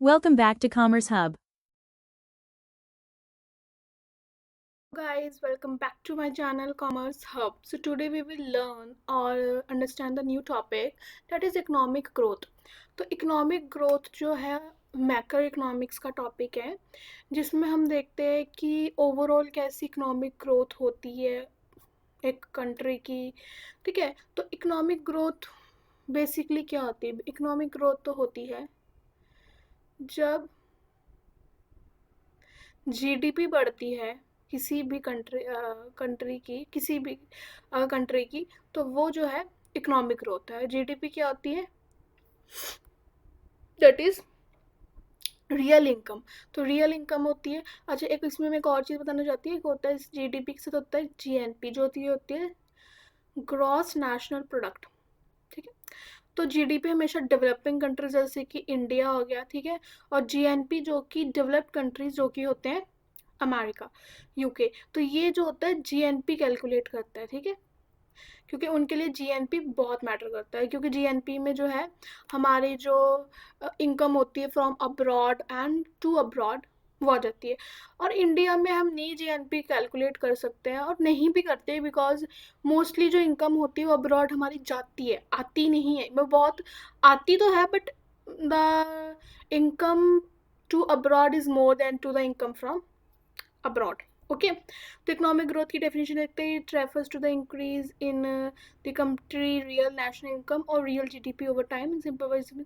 Welcome back to Commerce Hub. Guys, welcome back to my channel Commerce Hub. So today we will learn or understand the new topic, that is economic growth. तो economic growth जो है macro economics का topic है, जिसमें हम देखते हैं कि ओवरऑल कैसी इकोनॉमिक ग्रोथ होती है एक कंट्री की। ठीक है, तो इकोनॉमिक ग्रोथ बेसिकली क्या होती है? इकोनॉमिक ग्रोथ तो होती है जब जीडीपी बढ़ती है किसी भी कंट्री की, किसी भी कंट्री की, तो वो जो है इकोनॉमिक ग्रोथ है। जीडीपी क्या होती है? That is real income. तो रियल इनकम होती है। अच्छा, एक इसमें मैं एक और चीज़ बताना चाहती हूँ। एक होता है जीडीपी के साथ होता है जीएनपी, जो होती है ग्रॉस नेशनल प्रोडक्ट। ठीक है, तो जीडीपी हमेशा डेवलपिंग कंट्रीज जैसे कि इंडिया हो गया, ठीक है, और जीएनपी जो कि डेवलप्ड कंट्रीज जो कि होते हैं अमेरिका, यूके, तो ये जो होता है जीएनपी कैलकुलेट करता है। ठीक है, क्योंकि उनके लिए जीएनपी बहुत मैटर करता है, क्योंकि जीएनपी में जो है हमारी जो इनकम होती है from abroad and to abroad वो आ जाती है। और इंडिया में हम नहीं जीएनपी कैलकुलेट कर सकते हैं और नहीं भी करते, बिकॉज मोस्टली जो इनकम होती है वो अब्रॉड हमारी जाती है, आती नहीं है। वो बहुत आती तो है, but the income to abroad is more than to the income from abroad. Okay, तो इकोनॉमिक ग्रोथ की डेफिनेशन देखते हैं। It refers to the increase in the country real national income और real GDP over time in simple.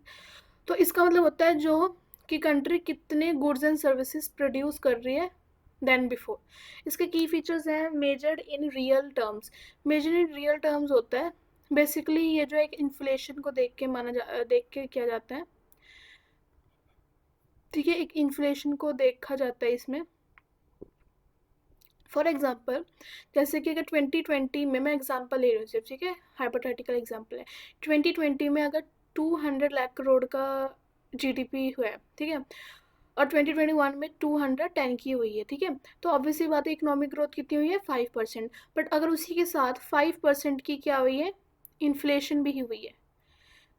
तो इसका मतलब होता है जो कि कंट्री कितने गुड्स एंड सर्विसेज प्रोड्यूस कर रही है देन बिफोर। इसके की फीचर्स हैं measured in real terms. Measure in real terms होता है बेसिकली ये जो एक इन्फ्लेशन को देख के किया जाता है। ठीक है, एक इन्फ्लेशन को देखा जाता है इसमें। फॉर एग्जाम्पल, जैसे कि अगर 2020 में, मैं एग्जाम्पल ले रही हूँ सिर्फ, ठीक है, हाइपोथेटिकल एग्जाम्पल है। 2020 में अगर 200 लाख करोड़ का जीडीपी हुआ है, ठीक है, और 2021 में 210 की हुई है, ठीक है, तो ऑब्वियसली बात है इकोनॉमिक ग्रोथ कितनी हुई है? 5%। बट अगर उसी के साथ 5% की क्या हुई है? इन्फ्लेशन भी हुई है।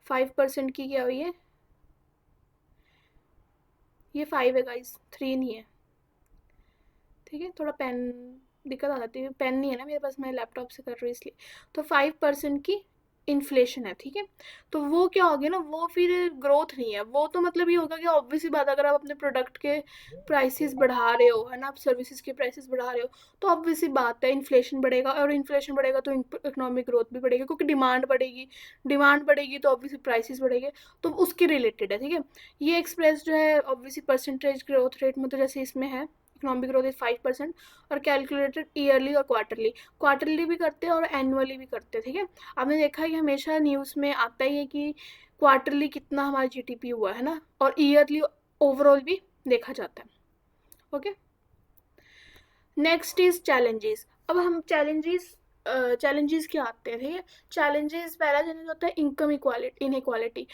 5% की क्या हुई है? ये 5 है गाइस, 3 नहीं है। ठीक है, थोड़ा पेन दिक्कत आ जाती है, पेन नहीं है ना मेरे पास, मैं लैपटॉप से कर रही हूँ इसलिए। तो 5% की इन्फ्लेशन है, ठीक है, तो वो क्या हो गया ना, वो फिर ग्रोथ नहीं है। वो तो मतलब ये होगा कि ऑब्वियसली बात, अगर आप अपने प्रोडक्ट के प्राइसेस बढ़ा रहे हो, है ना, आप सर्विसेज के प्राइसेस बढ़ा रहे हो, तो ऑब्वियसली बात है इन्फ्लेशन बढ़ेगा, और इन्फ्लेशन बढ़ेगा तो इकोनॉमिक ग्रोथ भी बढ़ेगी, क्योंकि डिमांड बढ़ेगी। डिमांड बढ़ेगी तो ऑब्वियसली प्राइसेस बढ़ेंगे, तो उसके रिलेटेड है। ठीक है, ये एक्सप्रेस जो है ऑब्वियसली परसेंटेज ग्रोथ रेट में, तो जैसे इसमें है इकोनॉमिक ग्रोथ इज 5%, और कैलकुलेटेड ईयरली और क्वार्टरली। क्वार्टरली भी करते हैं और एनुअली भी करते हैं। ठीक है, आपने देखा है कि हमेशा न्यूज़ में आता ही है कि क्वार्टरली कितना हमारा जीडीपी हुआ है ना, और ईयरली ओवरऑल भी देखा जाता है। Okay, next is challenges. अब हम चैलेंजेस क्या आते हैं? ठीक है, चैलेंजेस, पहला चैलेंज होता है इनकम इक्वालिटी, इनइक्वालिटी।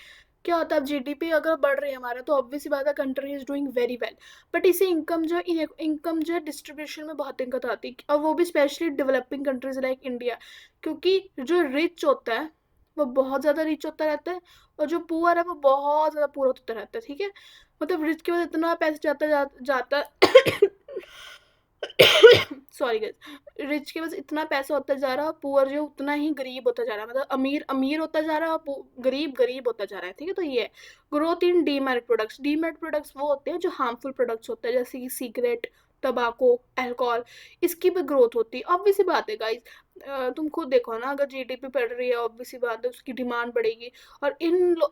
क्या होता है? अब जीडीपी अगर बढ़ रही है हमारा, तो ऑब्वियसली बात है country is doing very well, but इसे इनकम जो है डिस्ट्रीब्यूशन में बहुत दिक्कत आती है, और वो भी specially developing countries like India, क्योंकि जो रिच होता है वो बहुत ज़्यादा रिच होता रहता है, और जो पुअर है वो बहुत ज़्यादा पुअर होता रहता है। ठीक है, मतलब रिच के पास इतना पैसा जाता है सॉरी गाइस, रिच के पास इतना पैसा होता जा रहा है, पुअर जो उतना ही गरीब होता जा रहा है, मतलब अमीर अमीर होता जा रहा है और गरीब गरीब होता जा रहा है। ठीक है, तो ये growth in demerit products. Demerit products वो होते हैं जो हार्मफुल प्रोडक्ट्स होते हैं, जैसे कि सिगरेट, टबाको, अल्कोहल, इसकी भी ग्रोथ होती है। ऑब्वियसली बात है गाइस, तुम खुद देखो ना, अगर जीडीपी बढ़ रही है ऑब्वियसली बात है उसकी डिमांड बढ़ेगी। और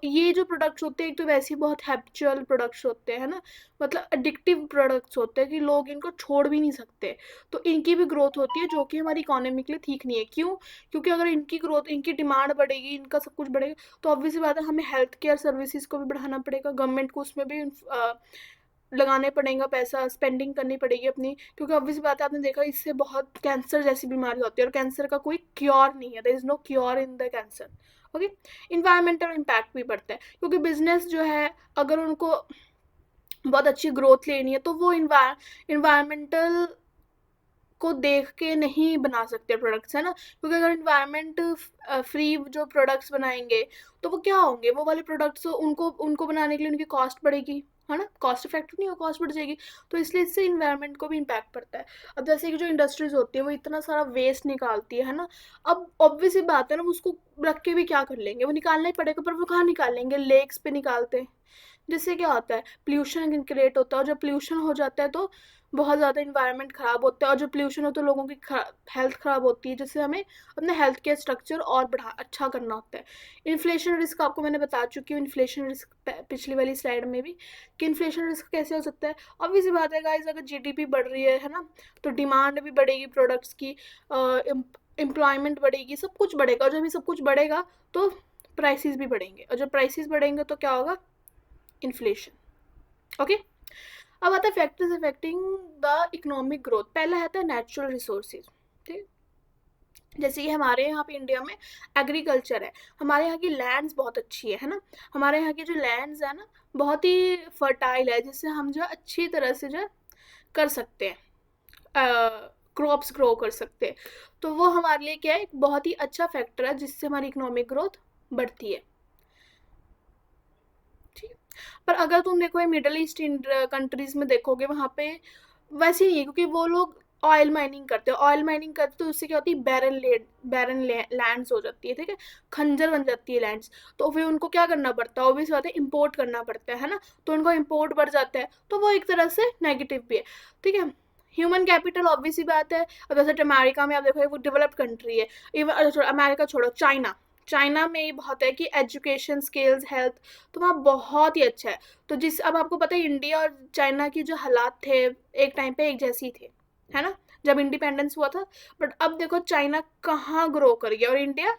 ये जो प्रोडक्ट्स होते हैं, एक तो वैसे ही बहुत हैबिचुअल प्रोडक्ट्स होते हैं ना, मतलब एडिक्टिव प्रोडक्ट्स होते हैं कि लोग इनको छोड़ भी नहीं सकते, तो इनकी भी ग्रोथ होती है, जो कि हमारी इकोनॉमी के लिए ठीक नहीं है। क्यों? क्योंकि अगर इनकी ग्रोथ, इनकी डिमांड बढ़ेगी, इनका सब कुछ बढ़ेगा, तो ऑब्वियसली बात है हमें हेल्थ केयर सर्विसेज को भी बढ़ाना पड़ेगा, गवर्नमेंट को उसमें भी लगाने पड़ेगा, पैसा स्पेंडिंग करनी पड़ेगी अपनी, क्योंकि ऑब्वियसली बात है आपने देखा इससे बहुत कैंसर जैसी बीमारी होती है, और कैंसर का कोई क्योर नहीं है, there is no cure in the cancer. Okay, environmental impact भी बढ़ता है, क्योंकि बिजनेस जो है अगर उनको बहुत अच्छी ग्रोथ लेनी है, तो वो इन्वायरमेंटल को देख के नहीं बना सकते प्रोडक्ट्स, है ना, क्योंकि अगर इन्वायरमेंट फ्री जो प्रोडक्ट्स बनाएंगे, तो वो क्या होंगे? वो वाले प्रोडक्ट्स उनको उनको बनाने के लिए उनकी कॉस्ट बढ़ेगी, है ना, कॉस्ट इफेक्टिव नहीं हो, कॉस्ट बढ़ जाएगी। तो इसलिए इससे इन्वायरमेंट को भी इम्पैक्ट पड़ता है। अब जैसे कि जो इंडस्ट्रीज होती है वो इतना सारा वेस्ट निकालती है ना, अब ऑब्वियस सी बात है ना, वो उसको रख के भी क्या कर लेंगे, वो निकालना ही पड़ेगा, पर वो कहाँ निकालेंगे, लेक्स पे निकालते हैं, जिससे क्या होता है, पोल्यूशन क्रिएट होता है, और जब पोल्यूशन हो जाता है तो बहुत ज़्यादा इन्वायरमेंट ख़राब होता है, और जब पोल्यूशन हो तो लोगों की हेल्थ ख़राब होती है, जिससे हमें अपने हेल्थ केयर स्ट्रक्चर और अच्छा करना होता है। इन्फ्लेशन रिस्क आपको मैंने बता चुकी हूँ, इन्फ्लेशन रिस्क पिछली वाली स्लाइड में भी, कि इन्फ्लेशन रिस्क कैसे हो सकता है। ऑब्वियस सी बात है गाइस, अगर जीडीपी बढ़ रही है ना, तो डिमांड भी बढ़ेगी प्रोडक्ट्स की, एम्प्लॉयमेंट बढ़ेगी, सब कुछ बढ़ेगा, और जब ये सब कुछ बढ़ेगा तो प्राइसेस भी बढ़ेंगे, और जब प्राइसेस बढ़ेंगे तो क्या होगा, इन्फ्लेशन। ओके, अब आता है factors affecting the economic growth. पहला आता है नेचुरल रिसोर्सेज, ठीक, जैसे कि हमारे यहाँ पे इंडिया में एग्रीकल्चर है, हमारे यहाँ की लैंड्स बहुत अच्छी है ना, हमारे यहाँ की जो लैंड्स है ना बहुत ही फर्टाइल है, जिससे हम जो अच्छी तरह से जो कर सकते हैं, क्रॉप्स ग्रो कर सकते हैं। तो वो हमारे लिए क्या है, एक बहुत ही अच्छा फैक्टर है जिससे हमारी इकोनॉमिक ग्रोथ बढ़ती है। ठीक, पर अगर तुम देखो मिडिल ईस्ट कंट्रीज में देखोगे, वहाँ पे वैसे ही है, क्योंकि वो लोग ऑयल माइनिंग करते हैं, ऑयल माइनिंग करते तो उससे क्या होती है, बैरन लैंड्स हो जाती है, ठीक है, खंजर बन जाती है लैंड्स। तो फिर उनको क्या करना पड़ता है, ऑब्वियस बात है, इम्पोर्ट करना पड़ता है ना, तो उनको इम्पोर्ट बढ़ जाता है, तो वो एक तरह से नेगेटिव भी है, ठीक है। ह्यूमन कैपिटल ऑब्वियस ही बात है, अब जैसे अमेरिका में आप देखो वो डेवलप्ड कंट्री है, इवन अमेरिका छोड़ो, चाइना, चाइना में ये बहुत है कि एजुकेशन स्किल्स हेल्थ तो वहाँ बहुत ही अच्छा है। तो जिस अब आपको पता है इंडिया और चाइना की जो हालात थे एक टाइम पे एक जैसी थे, है ना, जब इंडिपेंडेंस हुआ था, बट अब देखो चाइना कहाँ ग्रो कर गया, और इंडिया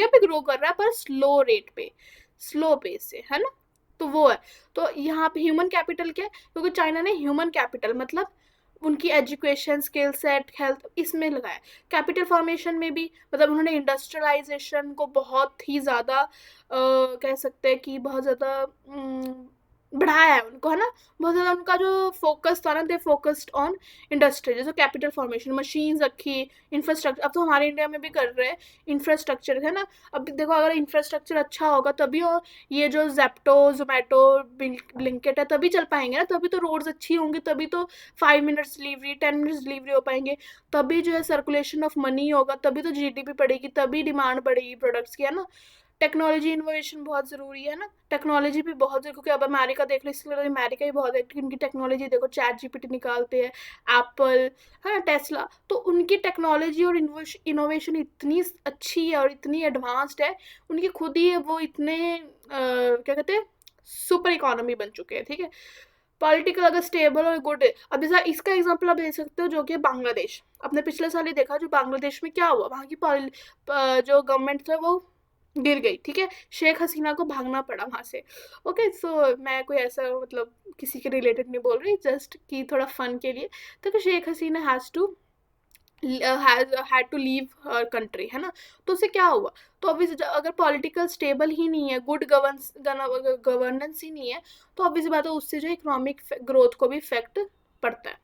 पे ग्रो कर रहा है, पर स्लो रेट पे, स्लो पेस से, है ना। तो वो है, तो यहाँ पे ह्यूमन कैपिटल क्या है, क्योंकि चाइना ने ह्यूमन कैपिटल मतलब उनकी एजुकेशन स्किल सेट हेल्थ इसमें लगाया। कैपिटल फॉर्मेशन में भी मतलब उन्होंने इंडस्ट्रियलाइजेशन को बहुत ही ज़्यादा कह सकते हैं कि बहुत ज़्यादा बढ़ाया है उनको, है ना, बहुत ज़्यादा उनका जो फोकस था ना, दे फोकस्ड ऑन इंडस्ट्री, जैसे कैपिटल फॉर्मेशन, मशीन्स रखी, इंफ्रास्ट्रक्चर, अब तो हमारे इंडिया में भी कर रहे हैं इंफ्रास्ट्रक्चर, है ना। अब देखो अगर इंफ्रास्ट्रक्चर अच्छा होगा तभी, और ये जो जेप्टो जोमेटो ब्लिंकिट है तभी चल पाएंगे ना, तभी तो रोड्स अच्छी होंगी, तभी तो 5 मिनट्स डिलीवरी 10 मिनट्स डिलीवरी हो पाएंगे, तभी जो है सर्कुलेशन ऑफ मनी होगा, तभी तो जीडीपी बढ़ेगी, तभी डिमांड बढ़ेगी प्रोडक्ट्स की, है ना। टेक्नोलॉजी इनोवेशन बहुत ज़रूरी है ना, टेक्नोलॉजी भी बहुत है, क्योंकि अब अमेरिका देख लो, इसलिए अमेरिका ही बहुत है, उनकी टेक्नोलॉजी देखो, चैट जीपीटी निकालते हैं एप्पल, है ना, टेस्ला, तो उनकी टेक्नोलॉजी और इनोवेशन इतनी अच्छी है और इतनी एडवांस्ड है, उनकी खुद ही वो इतने क्या कहते हैं, सुपर इकोनॉमी बन चुके हैं, ठीक है। पॉलिटिकल अगर स्टेबल और गुड है, अब जैसा इसका एग्जांपल आप दे सकते हो जो कि बांग्लादेश, अपने पिछले साल ही देखा जो बांग्लादेश में क्या हुआ, वहाँ की जो गवर्नमेंट था वो गिर गई, ठीक है, शेख हसीना को भागना पड़ा वहाँ से। ओके, सो मैं कोई ऐसा मतलब किसी के रिलेटेड नहीं बोल रही, जस्ट कि थोड़ा फन के लिए, तो Sheikh Hasina had to leave her country, है ना। तो उससे क्या हुआ, तो ऑब्वियस अगर पॉलिटिकल स्टेबल ही नहीं है, गुड गवर्नेंस ही नहीं है, तो ऑब्वियस बात है उससे जो इकोनॉमिक ग्रोथ को भी इफेक्ट पड़ता है।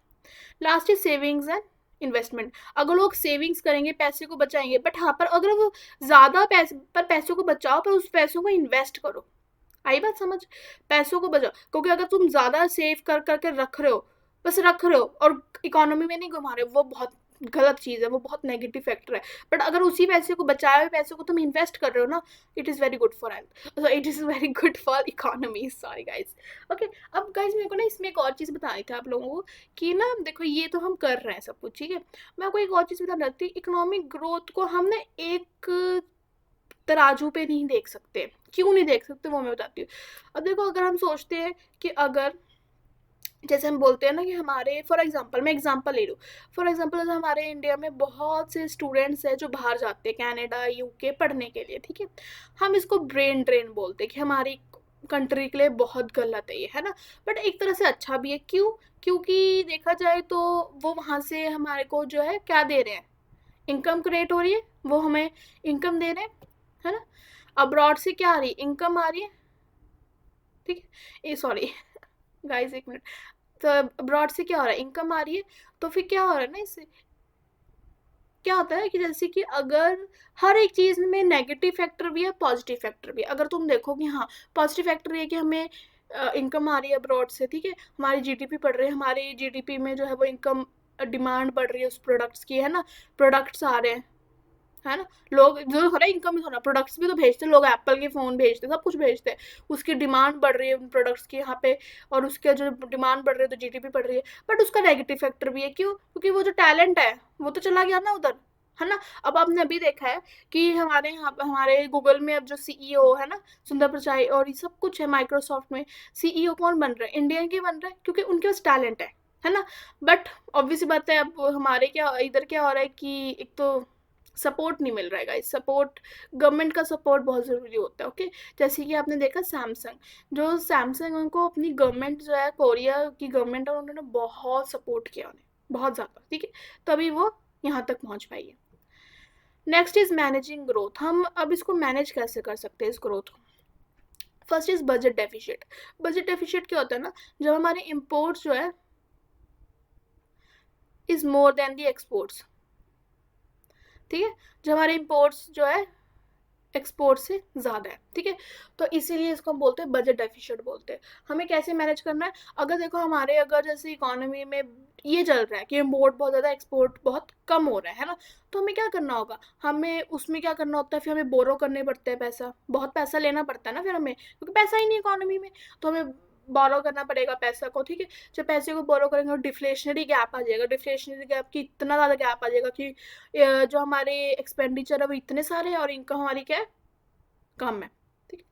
Last is savings and investment. अगर लोग सेविंग्स करेंगे, पैसे को बचाएंगे, बट हाँ, पर अगर वो ज़्यादा पैसों को बचाओ, पर उस पैसों को इन्वेस्ट करो, आई बात समझ, पैसों को बचाओ, क्योंकि अगर तुम ज़्यादा सेव कर करके रख रहे हो, बस रख रहे हो और इकोनॉमी में नहीं घुमा रहे हो, वो बहुत गलत चीज़ है, वो बहुत नेगेटिव फैक्टर है। बट अगर उसी पैसे को, बचाए हुए पैसे को तुम इन्वेस्ट कर रहे हो ना, it is very good for health, it is very good for economy, sorry guys. Okay, अब गाइज मेरे को ना इसमें एक और चीज़ बतानी थी आप लोगों को, कि ना देखो ये तो हम कर रहे हैं सब कुछ, ठीक है, मैं आपको एक और चीज़ बताना चाहती हूँ, इकोनॉमिक ग्रोथ को हम ना एक तराजू पे नहीं देख सकते। क्यों नहीं देख सकते वो मैं बताती हूँ। अब देखो अगर हम सोचते हैं कि अगर जैसे हम बोलते हैं ना कि हमारे फॉर एग्जांपल, मैं एग्जांपल ले लूँ, फॉर एग्जांपल हमारे इंडिया में बहुत से स्टूडेंट्स हैं जो बाहर जाते हैं कनाडा यूके पढ़ने के लिए, ठीक है, हम इसको ब्रेन ड्रेन बोलते हैं कि हमारी कंट्री के लिए बहुत गलत है ये, है ना, बट एक तरह से अच्छा भी है। क्यों, क्योंकि देखा जाए तो वो वहाँ से हमारे को जो है क्या दे रहे हैं, इनकम क्रिएट हो रही है, वो हमें इनकम दे रहे हैं, है ना। अब्रॉड से क्या आ रही है, इनकम आ रही है, ठीक है, ये सॉरी गाइस एक मिनट, तो अब्रॉड से क्या हो रहा है, इनकम आ रही है, तो फिर क्या हो रहा है ना, इससे क्या होता है कि जैसे कि अगर हर एक चीज़ में नेगेटिव फैक्टर भी है पॉजिटिव फैक्टर भी है। अगर तुम देखो कि हाँ, पॉजिटिव फैक्टर ये कि हमें इनकम आ रही है अब्रॉड से, ठीक है, हमारी जीडीपी बढ़ रही है, हमारी जीडीपी में जो है वो इनकम डिमांड बढ़ रही है उस प्रोडक्ट्स की, है ना, प्रोडक्ट्स आ रहे हैं, है ना, लोग जो हो रहा है इनकम ही हो रहा, प्रोडक्ट्स भी तो भेजते हैं लोग, एप्पल के फ़ोन भेजते हैं, सब कुछ भेजते हैं, उसकी डिमांड बढ़ रही है उन प्रोडक्ट्स की यहाँ पे, और उसका जो डिमांड बढ़ रही है तो जीडीपी बढ़ रही है, बट उसका नेगेटिव फैक्टर भी है, क्यों, क्योंकि वो जो टैलेंट है वो तो चला गया ना उधर, है ना। अब आपने अभी देखा है कि हमारे यहाँ हमारे गूगल में अब जो सीईओ है ना, सुंदर पिचाई, और ये सब कुछ है माइक्रोसॉफ्ट में, सीईओ कौन बन रहा है, इंडियन के बन रहा है, क्योंकि उनके पास टैलेंट है ना। बट ऑब्वियस बात है, अब हमारे क्या इधर क्या हो रहा है कि एक तो सपोर्ट नहीं मिल रहा है गाइस, सपोर्ट, गवर्नमेंट का सपोर्ट बहुत ज़रूरी होता है, ओके। जैसे कि आपने देखा सैमसंग, जो सैमसंग उनको अपनी गवर्नमेंट जो है, कोरिया की गवर्नमेंट है, उन्होंने बहुत सपोर्ट किया उन्हें, बहुत ज़्यादा, ठीक है, तभी वो यहाँ तक पहुँच पाई है। नेक्स्ट इज मैनेजिंग ग्रोथ, हम अब इसको मैनेज कैसे कर सकते हैं इस ग्रोथ को। First is budget deficit. Budget deficit क्या होता है ना, जब हमारे इम्पोर्ट्स जो है is more then the exports, ठीक है, जब हमारे इम्पोर्ट्स जो है एक्सपोर्ट से ज़्यादा है, ठीक है, तो इसीलिए इसको हम बोलते हैं बजट डेफिशिट बोलते हैं। हमें कैसे मैनेज करना है, अगर देखो हमारे अगर जैसे इकोनॉमी में ये चल रहा है कि इम्पोर्ट बहुत ज़्यादा, एक्सपोर्ट बहुत कम हो रहा है ना, तो हमें क्या करना होगा, हमें उसमें क्या करना होता है, फिर हमें बोरो करने पड़ते हैं, पैसा, बहुत पैसा लेना पड़ता है ना फिर हमें, क्योंकि पैसा ही नहीं इकोनॉमी में, तो हमें बोरो करना पड़ेगा पैसा को, ठीक है। जब पैसे को बोरो करेंगे और डिफ्लेशनरी गैप आ जाएगा, डिफ्लेशनरी गैप की इतना ज़्यादा गैप आ जाएगा कि जो हमारे एक्सपेंडिचर है वो इतने सारे हैं और इनकम हमारी क्या है, कम है, ठीक है।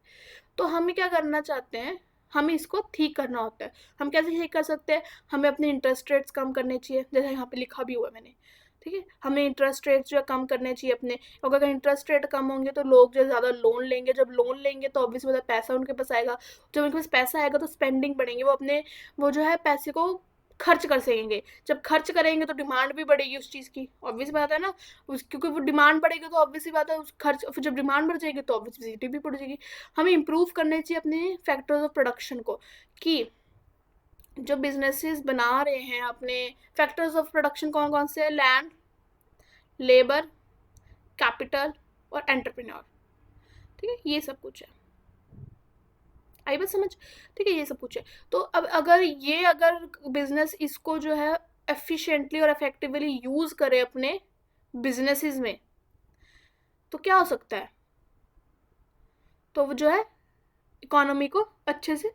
तो हमें क्या करना चाहते हैं, हमें इसको ठीक करना होता है। हम कैसे ठीक कर सकते हैं, हमें अपने इंटरेस्ट रेट्स कम करने चाहिए, जैसे यहाँ पे लिखा भी हुआ है मैंने, ठीक है, हमें इंटरेस्ट रेट्स जो है कम करने चाहिए अपने, और अगर इंटरेस्ट रेट कम होंगे तो लोग जो ज़्यादा लोन लेंगे, जब लोन लेंगे तो ऑब्वियस मतलब पैसा उनके पास आएगा, जब उनके पास पैसा आएगा तो स्पेंडिंग बढ़ेंगे, वो अपने वो जो है पैसे को खर्च कर सकेंगे, जब खर्च करेंगे तो डिमांड भी बढ़ेगी उस चीज़ की, ऑब्वियस बात है ना, उस क्योंकि वो डिमांड बढ़ेगी तो ऑब्वियस सी बात है उस खर्च, फिर जब डिमांड बढ़ जाएगी तो ऑब्वियस विजिबिलिटी भी बढ़ जाएगी। हमें इम्प्रूव करने चाहिए अपने फैक्टर्स ऑफ प्रोडक्शन को, कि जो बिजनेसेस बना रहे हैं अपने फैक्टर्स ऑफ प्रोडक्शन कौन कौन से, लैंड, लेबर, कैपिटल और एंटरप्रेन्योर, ठीक है, ये सब कुछ है, आई बात समझ, ठीक है, ये सब कुछ है। तो अब अगर बिजनेस इसको जो है एफिशिएंटली और इफेक्टिवली यूज करे अपने बिजनेसेस में, तो क्या हो सकता है, तो वो जो है इकोनॉमी को अच्छे से,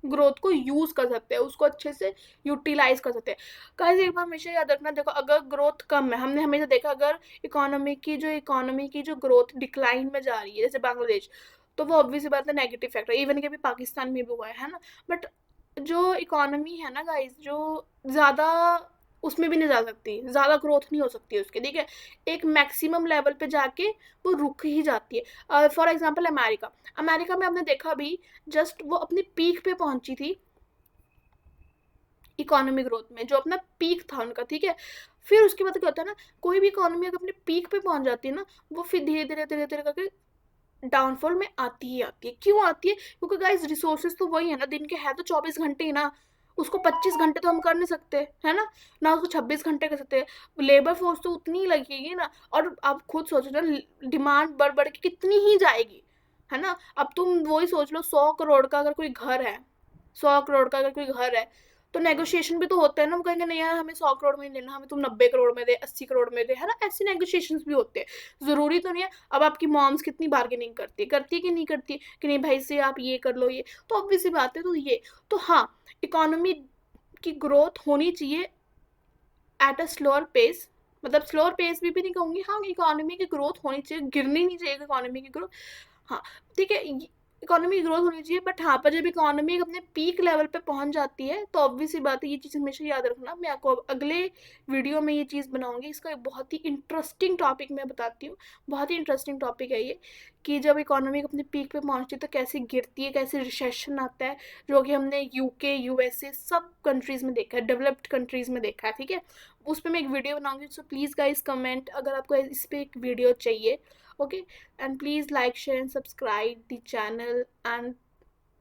ग्रोथ को यूज कर सकते हैं, उसको अच्छे से यूटिलाइज कर सकते हैं। गाइस एक बार हमेशा याद रखना, देखो अगर ग्रोथ कम है, हमने हमेशा देखा अगर इकोनॉमी की जो ग्रोथ डिक्लाइन में जा रही है, जैसे बांग्लादेश, तो वो ऑब्वियस बात है नेगेटिव फैक्टर, इवन के भी पाकिस्तान में भी हुआ है ना। बट जो इकोनॉमी है ना गाइस, जो ज़्यादा उसमें भी नहीं जा सकती, ज़्यादा ग्रोथ नहीं हो सकती उसके, ठीक है, एक मैक्सिमम लेवल पे जाके वो रुक ही जाती है। फॉर एग्जांपल अमेरिका, अमेरिका में आपने देखा अभी जस्ट वो अपनी पीक पे पहुंची थी इकोनॉमी ग्रोथ में, जो अपना पीक था उनका, ठीक है, फिर उसके बाद क्या होता है ना, कोई भी इकोनॉमी अगर अपने पीक पे पहुंच जाती है ना, वो फिर धीरे धीरे धीरे धीरे करके डाउनफॉल में आती ही आती है। क्यों आती है, क्योंकि गाइस रिसोर्सेज तो वही है ना, दिन के है तो 24 घंटे ही ना, उसको 25 घंटे तो हम कर नहीं सकते, है ना, ना उसको 26 घंटे कर सकते, लेबर फोर्स तो उतनी ही लगेगी ना, और आप खुद सोचो ना, डिमांड बढ़ बढ़ के कितनी ही जाएगी, है ना। अब तुम वही सोच लो, 100 करोड़ का अगर कोई घर है, 100 करोड़ का अगर कोई घर है, तो नेगोशिएशन भी तो होते हैं ना, वो कहेंगे नहीं यार हमें 100 करोड़ में नहीं लेना, हमें तुम 90 करोड़ में दे, 80 करोड़ में दे, है ना, ऐसे नेगोशिएशन भी होते हैं, ज़रूरी तो नहीं है। अब आपकी मॉम्स कितनी बार्गेनिंग करती है कि नहीं करती, कि नहीं भाई से आप ये कर लो, ये तो ऑब्वियस सी बात है, तो ये तो हाँ, इकोनॉमी की ग्रोथ होनी चाहिए एट अ स्लोअर पेस, मतलब स्लोअर पेस भी नहीं कहूँगी, हाँ इकोनॉमी की ग्रोथ होनी चाहिए, गिरनी नहीं चाहिए इकोनॉमी की ग्रोथ, हाँ ठीक है, इकोनॉमी की ग्रोथ होनी चाहिए, बट हाँ पर जब इकोनॉमी अपने पीक लेवल पे पहुंच जाती है तो ऑब्वियस सी बात है, ये चीज़ हमेशा याद रखना, मैं आपको अगले वीडियो में ये चीज़ बनाऊंगी, इसका एक बहुत ही इंटरेस्टिंग टॉपिक मैं बताती हूँ, बहुत ही इंटरेस्टिंग टॉपिक है ये, कि जब इकोनॉमी अपने पीक पे पहुंचती है तो कैसे गिरती है, कैसे रिसेशन आता है, जो कि हमने यूके यूएसए सब कंट्रीज़ में देखा है, डेवलप्ड कंट्रीज़ में देखा है, ठीक है, उस पर मैं एक वीडियो बनाऊंगी, सो प्लीज़ गाइज कमेंट अगर आपको इस पर एक वीडियो चाहिए, okay, and please like share and subscribe the channel, and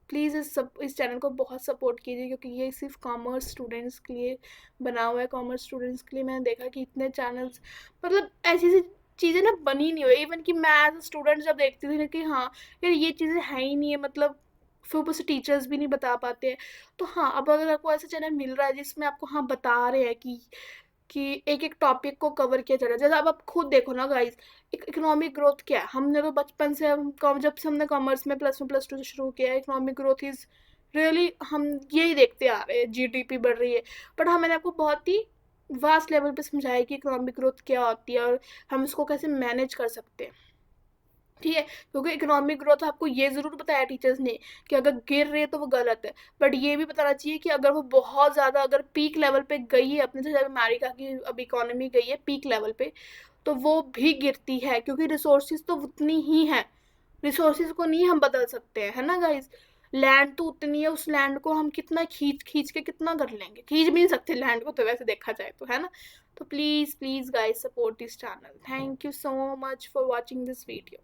please इस चैनल को बहुत सपोर्ट कीजिए, क्योंकि ये सिर्फ कॉमर्स स्टूडेंट्स के लिए बना हुआ है, कॉमर्स स्टूडेंट्स के लिए। मैंने देखा कि इतने चैनल्स, मतलब ऐसी ऐसी चीज़ें ना बनी नहीं हुई, इवन कि मैं एज अ स्टूडेंट जब देखती थी ना कि हाँ यार ये चीज़ें हैं ही नहीं है, मतलब फिर ऊपर से टीचर्स भी नहीं बता पाते हैं। तो हाँ, अब अगर आपको ऐसा चैनल मिल रहा है जिसमें आपको हाँ बता रहे हैं कि एक एक टॉपिक को कवर किया जा रहा है, जैसे अब आप खुद देखो ना गाइस, इकोनॉमिक ग्रोथ क्या है, हमने तो बचपन से जब से हमने कॉमर्स में +1 +2 से शुरू किया है, इकोनॉमिक ग्रोथ इज रियली हम यही देखते आ रहे हैं, जीडीपी बढ़ रही है। बट हाँ, मैंने आपको बहुत ही वास्ट लेवल पे समझाया कि इकोनॉमिक ग्रोथ क्या होती है और हम इसको कैसे मैनेज कर सकते हैं, ठीक है। क्योंकि इकोनॉमिक ग्रोथ आपको ये ज़रूर बताया टीचर्स ने कि अगर गिर रही है तो वो गलत है, बट ये भी बताना चाहिए कि अगर वो बहुत ज़्यादा अगर पीक लेवल पे गई है, अपने जैसे अमेरिका की अब इकोनॉमी गई है पीक लेवल पे, तो वो भी गिरती है, क्योंकि रिसोर्सेज तो उतनी ही है, रिसोर्सेज को नहीं हम बदल सकते हैं, है ना गाइज। लैंड तो उतनी है, उस लैंड को हम कितना खींच खींच के कितना कर लेंगे, खींच भी नहीं सकते लैंड को तो वैसे देखा जाए तो, है ना। तो please please guys support this channel. Thank you so much for watching this video.